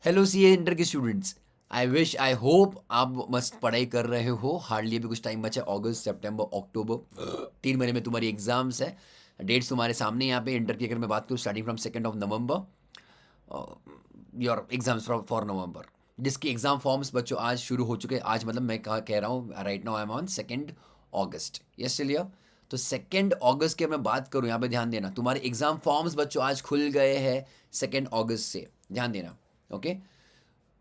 Hello CA inter के students, I hope आप मस्त पढ़ाई कर रहे हो। हार्डली अभी कुछ टाइम बचा है, अगस्त सितंबर अक्टूबर 3 महीने में तुम्हारी एग्जाम्स है। डेट्स तुम्हारे सामने यहाँ पे। इंटर की अगर मैं बात करूँ starting from 2 November, your exams for नवंबर, जिसकी एग्जाम फॉर्म्स बच्चों आज शुरू हो चुके हैं। आज मतलब मैं कह रहा हूँ right now I am on 2 August. Yes चलिए, तो 2 अगस्त की मैं बात करूँ, यहाँ पे ध्यान देना, तुम्हारे एग्जाम फॉर्म्स बच्चों आज खुल गए हैं 2 अगस्त से, ध्यान देना। Okay,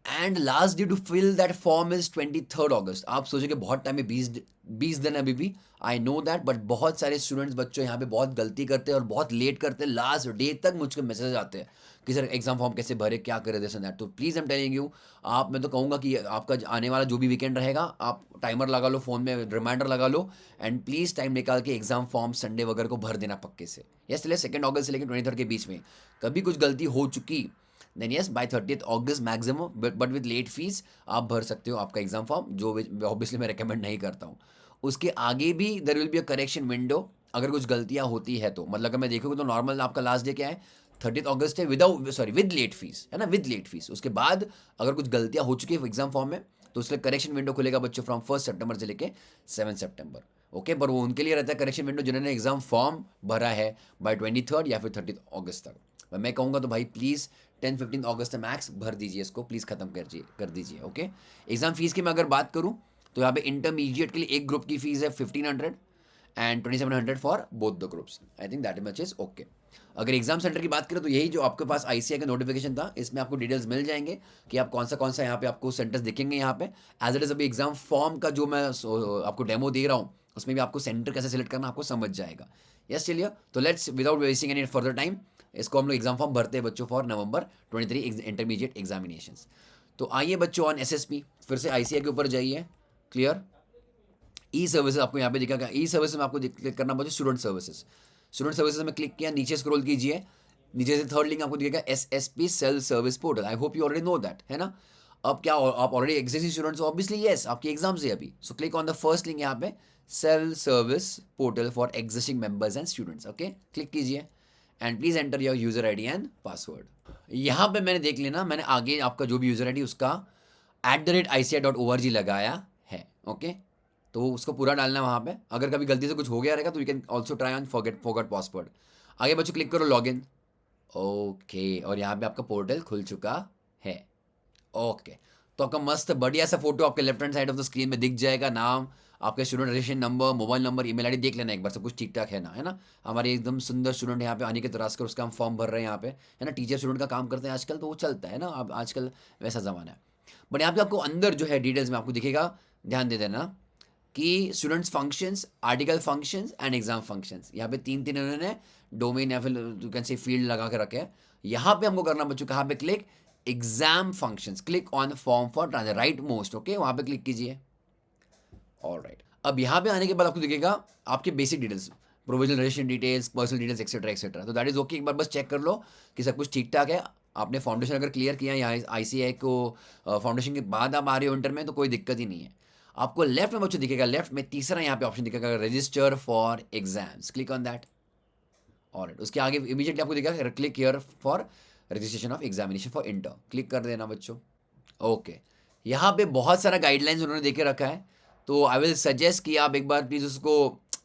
and last day to fill that form is 23 August. आप सोचोगे बहुत टाइम है, 20 दिन अभी भी। आई नो दैट, बट बहुत सारे स्टूडेंट्स बच्चों यहाँ पे बहुत गलती करते हैं और बहुत लेट करते हैं। लास्ट डे तक मुझको मैसेज आते हैं कि सर एग्जाम फॉर्म कैसे भरे, क्या करे, दिस एंड दैट। तो please I am telling you, आप, मैं तो कहूँगा कि आपका आने वाला जो भी वीकेंड रहेगा, आप टाइमर लगा लो, फ़ोन में रिमाइंडर लगा लो, एंड प्लीज़ टाइम निकाल के एग्जाम फॉर्म संडे वगैरह को भर देना पक्के से। यस चलिए, 2 अगस्त से लेकर 23 के बीच में कभी कुछ गलती हो चुकी, देन यस बाय 30 अगस्त maximum, but with late fee आप भर सकते हो आपका एग्जाम फॉर्म, जो ऑब्वियसली मैं रिकमेंड नहीं करता हूँ। उसके आगे भी there will be a correction window, अगर कुछ गलतियाँ होती है तो। मतलब अगर मैं देखूँगा तो नॉर्मल आपका लास्ट डे क्या है, 30 अगस्त है, without sorry with late fee, है ना, विद लेट फीस। उसके बाद अगर कुछ गलतियाँ हो चुकी है एग्जाम फॉर्म में, तो उसके करेक्शन विंडो खुलेगा बच्चों फ्रॉम 1 सितंबर से लेके 7 सितंबर। ओके, पर वो उनके लिए रहता है करेक्शन विंडो जिन्होंने एग्जाम फॉर्म भरा है बाय 23 या फिर 30 अगस्त तक। मैं कहूँगा तो भाई प्लीज़ 10-15 अगस्त तक मैक्स भर दीजिए इसको, प्लीज़ ख़त्म कर दीजिए। ओके, एग्जाम फीस की मैं अगर बात करूँ तो यहाँ पे इंटरमीडिएट के लिए एक ग्रुप की फीस है 1500 and 2700 for both the groups. I think that much is okay. अगर एग्जाम सेंटर की बात करें तो यही जो आपके पास आईसीआई का नोटिफिकेशन था, इसमें आपको डिटेल्स मिल जाएंगे कि आप कौन सा यहाँ पे आपको सेंटर्स दिखेंगे यहाँ पे। एज इट इज अभी एग्जाम फॉर्म का जो मैं आपको डेमो दे रहा हूँ, उसमें भी आपको सेंटर कैसे सिलेक्ट करना आपको समझ जाएगा। यस चलिए, तो let's without wasting any further time, इसको हम लोग एग्जाम फॉर्म भरते हैं बच्चों फॉर नवंबर 23 इंटरमीडिएट एग्जामिनेशंस। तो आइए बच्चों ऑन एसएसपी, फिर से आईसीआई के ऊपर जाइए। क्लियर, ई सर्विसेज आपको यहाँ पे दिखेगा। ई सर्विसेज में आपको क्लिक करना पड़ेगा स्टूडेंट सर्विसेज। स्टूडेंट सर्विसेज में क्लिक किया, नीचे स्क्रॉल कीजिए, नीचे से थर्ड लिंक आपको दिखेगा SSP self service portal. I hope you already know that, है ना। अब क्या आप ऑलरेडी एग्जिस्टिंग स्टूडेंट्स हो, ऑब्वियसली यस, आपकी एग्जाम्स है अभी। So click on the first link यहाँ पे, self service portal for existing members and students. Okay, click कीजिए and please enter your user ID and password. यहाँ पे मैंने देख लेना, मैंने आगे आपका जो भी यूजर आईडी उसका @ICI.org लगाया है। ओके, तो उसको पूरा डालना है वहाँ पे। अगर कभी गलती से कुछ हो गया रहेगा तो you can also try on forget password. आगे बच्चों क्लिक करो लॉगिन। ओके, और यहाँ पे आपका पोर्टल खुल चुका है। ओके, तो आपका मस्त बढ़िया सा फोटो आपके left hand side of the screen में दिख जाएगा। नाम, आपके student registration number, mobile number, email ID देख लेना एक बार, सब कुछ ठीक ठाक है ना, है ना। हमारे एकदम सुंदर स्टूडेंट यहाँ पे आने के तरास कर उसका हम फॉर्म भर रहे हैं यहाँ पे, है ना। टीचर स्टूडेंट का काम करते हैं आजकल, तो वो चलता है ना, अब आजकल वैसा ज़माना है। बट यहाँ पे आपको अंदर जो है डिटेल्स में आपको दिखेगा, ध्यान दे देना कि students functions, article functions and exam functions, यहाँ पे तीन तीन इन्होंने डोमेन या फिर यू कैन से फील्ड लगा के रखे हैं। यहाँ पे हमको करना बच्चों कहाँ पे click, exam functions, click on form for transfer, right most. Okay, वहाँ पे क्लिक कीजिए। ऑल राइट, अब यहाँ पे आने के बाद आपको दिखेगा आपके basic details, provisional registration details, personal details etcetera etcetera. तो दैट इज ओके, एक बार बस चेक कर लो कि सब कुछ ठीक ठाक है। आपने फाउंडेशन अगर क्लियर किया है यहाँ आईसीआई को, फाउंडेशन के बाद आप आ रहे हो इंटर में, तो कोई दिक्कत ही नहीं है। आपको लेफ्ट में बच्चों दिखेगा, लेफ्ट में तीसरा यहाँ पे ऑप्शन दिखेगा register for exams, click on that. और उसके आगे इमीडिएटली आपको दिखेगा click here for registration of examination for inter, click कर देना बच्चों। ओके, यहाँ पे बहुत सारा गाइडलाइंस उन्होंने देके रखा है, तो आई विल सजेस्ट कि आप एक बार प्लीज़ उसको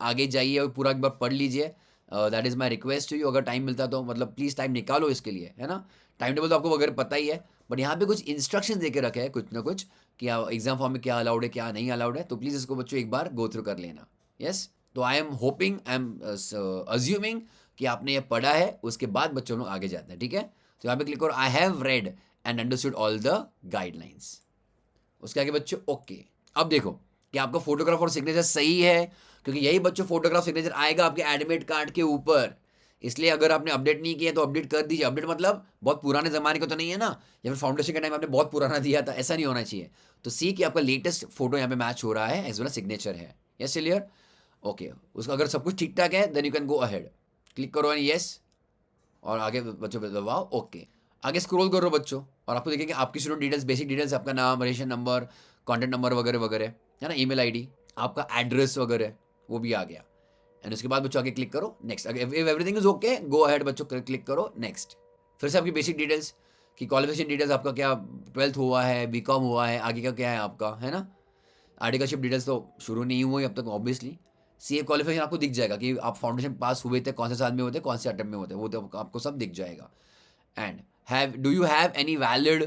आगे जाइए और पूरा एक बार पढ़ लीजिए। That is my request to you, अगर टाइम मिलता तो मतलब प्लीज़ टाइम निकालो इसके लिए, है ना। टाइम टेबल तो आपको अगर पता ही है, बट यहाँ पे कुछ इंस्ट्रक्शन देके रखे हैं कुछ ना कुछ, कि एग्जाम फॉर्म में क्या अलाउड है क्या नहीं अलाउड है। तो प्लीज़ इसको बच्चों एक बार गो थ्रू कर लेना। यस, तो I am hoping, I am assuming कि आपने ये पढ़ा है, उसके बाद बच्चों लोग आगे जाते हैं, ठीक है। तो यहाँ पे क्लिक करो, I have read and understood all the guidelines. उसके आगे बच्चों ओके। अब देखो कि आपका फोटोग्राफ और सिग्नेचर सही है, क्योंकि यही बच्चों फोटोग्राफ सिग्नेचर आएगा आपके एडमिट कार्ड के ऊपर। इसलिए अगर आपने अपडेट नहीं किया तो अपडेट कर दीजिए। अपडेट मतलब बहुत पुराने ज़माने का तो नहीं है ना, या फिर फाउंडेशन का टाइम आपने बहुत पुराना दिया था, ऐसा नहीं होना चाहिए। तो सी कि आपका लेटेस्ट फोटो यहाँ पे मैच हो रहा है, एज वेल सिग्नेचर है। Yes clear, okay. उसका अगर सब कुछ ठीक ठाक है then you can go ahead, click करो एंड यस, और आगे बच्चों दबाओ ओके। आगे स्क्रॉल करो बच्चों, और आपको देखेंगे आपकी स्टूडेंट डिटेल्स, बेसिक डिटेल्स, आपका नाम, रजिस्ट्रेशन नंबर, कॉन्टैक्ट नंबर वगैरह वगैरह, है ना, ईमेल आईडी, आपका एड्रेस वगैरह वो भी आ गया। एंड उसके बाद बच्चों आगे क्लिक करो next. If everything is okay go ahead बच्चों, क्लिक करो नेक्स्ट। फिर से आपकी बेसिक डिटेल्स, कि क्वालिफिकेशन डिटेल्स आपका क्या 12th हुआ है, बीकॉम हुआ है, आगे का क्या है आपका, है ना। आर्टिकलशिप डिटेल्स तो शुरू नहीं हुई अब तक ऑब्वियसली। सीए क्वालिफिकेशन आपको दिख जाएगा कि आप फाउंडेशन पास हुए थे, कौन से साल में होते, कौन से अटेम्प्ट में होते, वो तो आपको सब दिख जाएगा। And have do you have any valid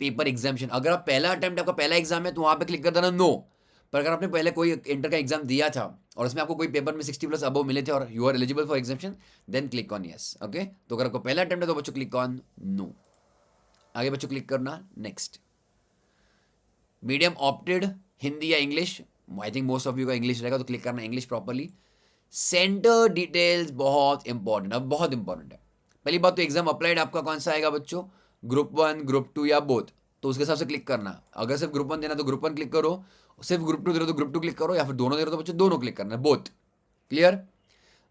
paper examination, अगर आप पहला अटेम्प्ट आपका पहला एग्जाम है तो वहाँ पे क्लिक कर देना नो। पर अगर आपने पहले कोई इंटर का एग्जाम दिया था और उसमें आपको कोई पेपर में 60+ अबव मिले थे और you are eligible for examination, then click on yes. Okay, तो अगर आपको पहला अटेम्प्ट है तो बच्चों क्लिक ऑन नो। आगे बच्चों क्लिक करना नेक्स्ट। मीडियम ऑप्टेड हिंदी या English, I think most of you का इंग्लिश रहेगा तो क्लिक करना इंग्लिश प्रॉपरली। सेंटर डिटेल्स बहुत इंपॉर्टेंट, अब बहुत इंपॉर्टेंट है। पहली बात तो एग्जाम अप्लाइड आपका कौन सा आएगा बच्चों, ग्रुप 1, ग्रुप 2 या बोथ, तो उसके हिसाब से क्लिक करना। अगर सिर्फ ग्रुप 1 देना तो ग्रुप 1 क्लिक करो, सिर्फ ग्रुप 2 दे रहे हो तो ग्रुप 2 क्लिक करो, या फिर दोनों दे रहे हो तो बच्चों दोनों क्लिक करना, बोथ। क्लियर।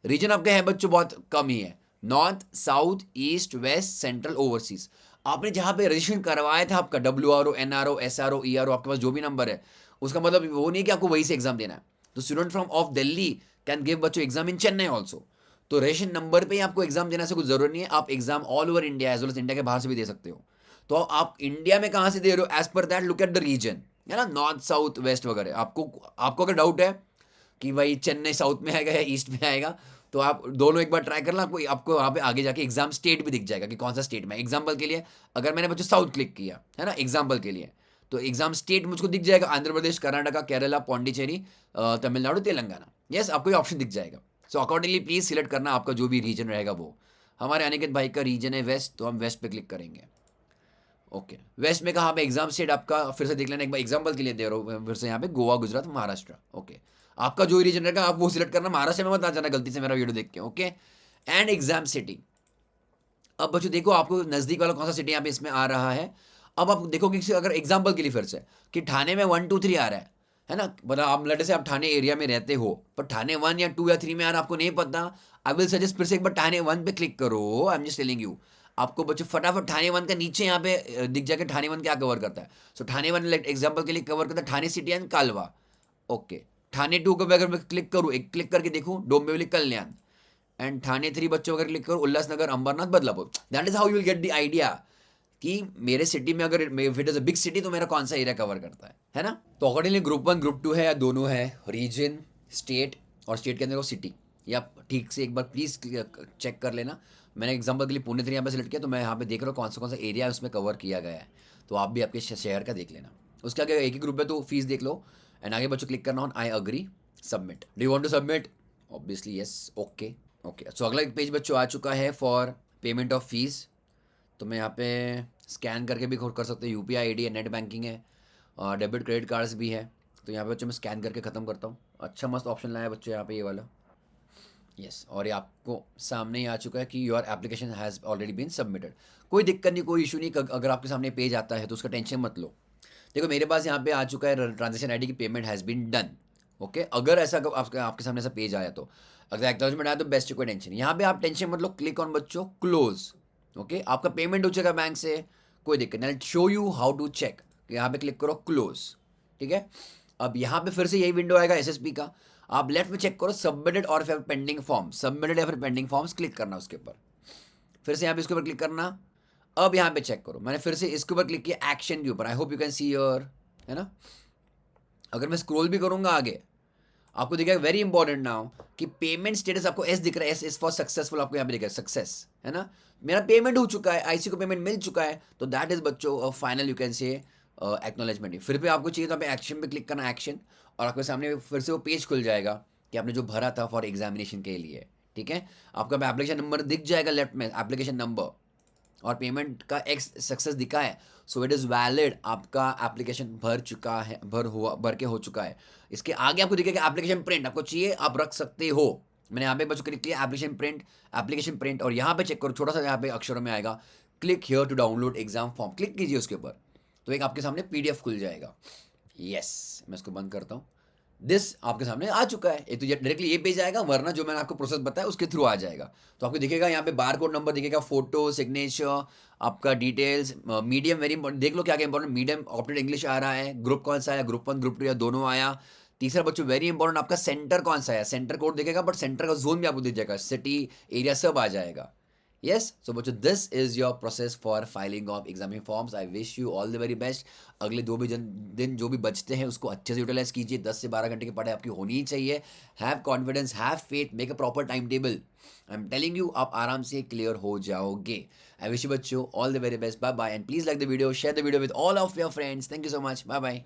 रीजन आपके हैं बच्चों बहुत कम ही है, north, south, east, west, central, overseas. आपने जहां पे रजिस्ट्रेशन करवाया था आपका WRO, NRO, SRO, ERO, आपके पास जो भी नंबर है, उसका मतलब वो नहीं कि आपको वहीं से एग्जाम देना है। तो student from of Delhi can give बच्चों एग्जाम इन चेन्नई ऑल्सो। तो रजिस्ट्रेशन नंबर पे ही आपको एग्जाम देने से कुछ जरूरत नहीं है, आप exam all over India as well as India के बाहर से भी दे सकते हो। तो आप इंडिया में कहां से दे रहे हो, as per that look at the region, है ना, नॉर्थ, साउथ, वेस्ट वगैरह। आपको अगर डाउट है कि भाई चेन्नई साउथ में आएगा या ईस्ट में आएगा, तो आप दोनों एक बार ट्राई करना, आपको वहाँ पे आगे जाके एग्जाम स्टेट भी दिख जाएगा कि कौन सा स्टेट में। एग्जाम्पल के लिए अगर मैंने बच्चों साउथ क्लिक किया है ना, एग्जाम्पल के लिए, तो एग्जाम स्टेट मुझको दिख जाएगा आंध्र प्रदेश, कर्नाटका, केरला, पौंडीचेरी, तमिलनाडु, तेलंगाना। यस, आपको ये ऑप्शन दिख जाएगा। सो अकॉर्डिंगली प्लीज सिलेक्ट करना आपका जो भी रीजन रहेगा वो। हमारे अनिकेत भाई का रीजन है वेस्ट, तो हम वेस्ट पे क्लिक करेंगे। ओके, वेस्ट में कहाँ पे एग्जाम स्टेट आपका फिर से देख लेना एक बार, एग्जाम्पल के लिए दे रहा हूँ फिर से, यहाँ पे गोवा, गुजरात, महाराष्ट्र। ओके, आपका जो रीजन रहेगा आप वो सिलेक्ट करना, महाराष्ट्र में मत आ जाना गलती से मेरा वीडियो देख के। Okay, and exam city. अब बच्चों देखो आपको नजदीक वाला कौन सा सिटी यहाँ पे इसमें आ रहा है। अब आप देखो कि अगर एग्जाम्पल के लिए फिर से कि ठाणे में 1, 2, 3 आ रहा है ना, मतलब आप लड़े से आप ठाणे एरिया में रहते हो, पर ठाणे 1 या 2 या 3 में आ रहा आपको नहीं पता, आई विल सजेस्ट फिर से एक बार ठाणे 1 पे क्लिक करो। I am just telling you, आपको बच्चों फटाफट ठाणे 1 का नीचे यहाँ पे दिख जाएगा ठाणे 1 क्या कवर करता है। सो ठाणे 1 एग्जाम्पल के लिए कवर करता है ठाणे सिटी एंड कालवा। ओके, ठाणे 2 को अगर मैं क्लिक करूँ, एक क्लिक करके देखूँ, डोंबिवली, कल्याण, एंड ठाणे 3 बच्चों अगर क्लिक करो, Ulhasnagar, Ambernath, Badlapur. That is how you will get the idea कि मेरे सिटी में अगर if it is a big city तो मेरा कौन सा एरिया कवर करता है ना। तो अकॉर्डिंगली ग्रुप 1, ग्रुप 2 है या दोनों है, रीजन, स्टेट, और स्टेट के अंदर वो सिटी, या ठीक से एक बार प्लीज चेक कर लेना। मैंने एग्जाम्पल के लिए पुणे 3 यहाँ पे सिलेक्ट किया, तो मैं यहाँ पे देख रहा हूँ कौन सा एरिया उसमें कवर किया गया है, तो आप भी आपके शहर का देख लेना। उसके आगे एक ही ग्रुप है तो फीस देख लो, एंड आगे बच्चों क्लिक करना on I agree, submit. Do you want to submit, obviously yes. Okay okay, so अगला एक पेज बच्चों आ चुका है फॉर पेमेंट ऑफ फीस। तो मैं यहाँ पे स्कैन करके भी कर सकते हो, UPI ID है, नेट बैंकिंग है, और डेबिट क्रेडिट कार्ड्स भी है। तो यहाँ पे बच्चों मैं स्कैन करके ख़त्म करता हूँ। अच्छा मस्त ऑप्शन लाया बच्चों यहाँ पे ये वाला, यस। और ये आपको सामने ही आ चुका है कि your application has already been submitted. कोई दिक्कत नहीं, कोई इशू नहीं, अगर आपके सामने पेज आता है तो उसका टेंशन मत लो। देखो मेरे पास यहाँ पे आ चुका है ट्रांजेक्शन ID की payment has been done. Okay, अगर ऐसा आपके सामने ऐसा पेज आया, तो अगर एक्नॉलेजमेंट आया तो बेस्ट, कोई टेंशन। यहाँ पे आप टेंशन मत लो, क्लिक ऑन बच्चों क्लोज। ओके, आपका पेमेंट हो चुका बैंक से, कोई दिक्कत नहीं। Show you how to check, यहाँ पे क्लिक करो क्लोज, ठीक है। अब यहाँ पे फिर से यही विंडो आएगा SSP का, आप लेफ्ट में चेक करो सबमिटेड और फिर पेंडिंग फॉर्म, सबमिटेड या फिर पेंडिंग फॉर्म्स, क्लिक करना उसके ऊपर। फिर से यहाँ पे इसके ऊपर क्लिक करना। अब यहाँ पे चेक करो, मैंने फिर से इसके ऊपर क्लिक किया एक्शन के ऊपर, आई hope you can see your, है ना। अगर मैं स्क्रॉल भी करूंगा आगे, आपको दिखेगा वेरी इंपॉर्टेंट नाउ कि पेमेंट स्टेटस आपको S दिख रहा है, S फॉर सक्सेसफुल, आपको यहाँ पे दिख रहा है सक्सेस, है ना। मेरा पेमेंट हो चुका है, IC को पेमेंट मिल चुका है, तो दैट इज बच्चों final, you can say acknowledgement. फिर भी आपको चाहिए तो आप एक्शन पे क्लिक करना, एक्शन, और आपके सामने फिर से वो पेज खुल जाएगा कि आपने जो भरा था फॉर एग्जामिनेशन के लिए, ठीक है। आपका एप्लीकेशन नंबर दिख जाएगा लेफ्ट में, एप्लीकेशन नंबर, और पेमेंट का X सक्सेस दिखा है, सो इट इज़ वैलिड, आपका एप्लीकेशन भर चुका है, भर के हो चुका है। इसके आगे आपको दिखेगा एप्लीकेशन प्रिंट, आपको चाहिए आप रख सकते हो। मैंने यहाँ पे बच्चों क्लिक किया एप्लीकेशन प्रिंट, और यहाँ पे चेक करो छोटा सा यहाँ पे अक्षरों में आएगा click here to download exam form, click कीजिए उसके ऊपर, तो एक आपके सामने PDF खुल जाएगा। यस, मैं इसको बंद करता हूँ। दिस आपके सामने आ चुका है, एक तो डायरेक्टली ये पेज आएगा, वरना जो मैंने आपको प्रोसेस बताया उसके थ्रू आ जाएगा। तो आपको दिखेगा यहाँ पे बार कोड नंबर दिखेगा, फोटो, सिग्नेचर, आपका डिटेल्स, मीडियम वेरी इंपॉर्टेंट, देख लो क्या क्या इंपॉर्टेंट, मीडियम ऑप्टेड इंग्लिश आ रहा है, ग्रुप कौन सा आया, ग्रुप 1, ग्रुप 2 या दोनों आया। तीसरा बच्चों वेरी इंपॉर्टेंट, आपका सेंटर कौन सा है, सेंटर कोड दिखेगा, बट सेंटर का जोन भी आपको दिख जाएगा, सिटी, एरिया सब आ जाएगा। Yes, so बच्चों this is your process for filing of examination forms. I wish you all the very best. अगले दो भी दिन जो भी बचते हैं उसको अच्छे से यूटिलाइज कीजिए. 10 से 12 घंटे की पढ़ाई आपकी होनी ही चाहिए. Have confidence, have faith, make a proper time table. I am telling you, आप आराम से क्लियर हो जाओगे. आई विश यू बच्चों all the very best. Bye bye and please like the video, share the video with all of your friends. Thank you so much. Bye bye.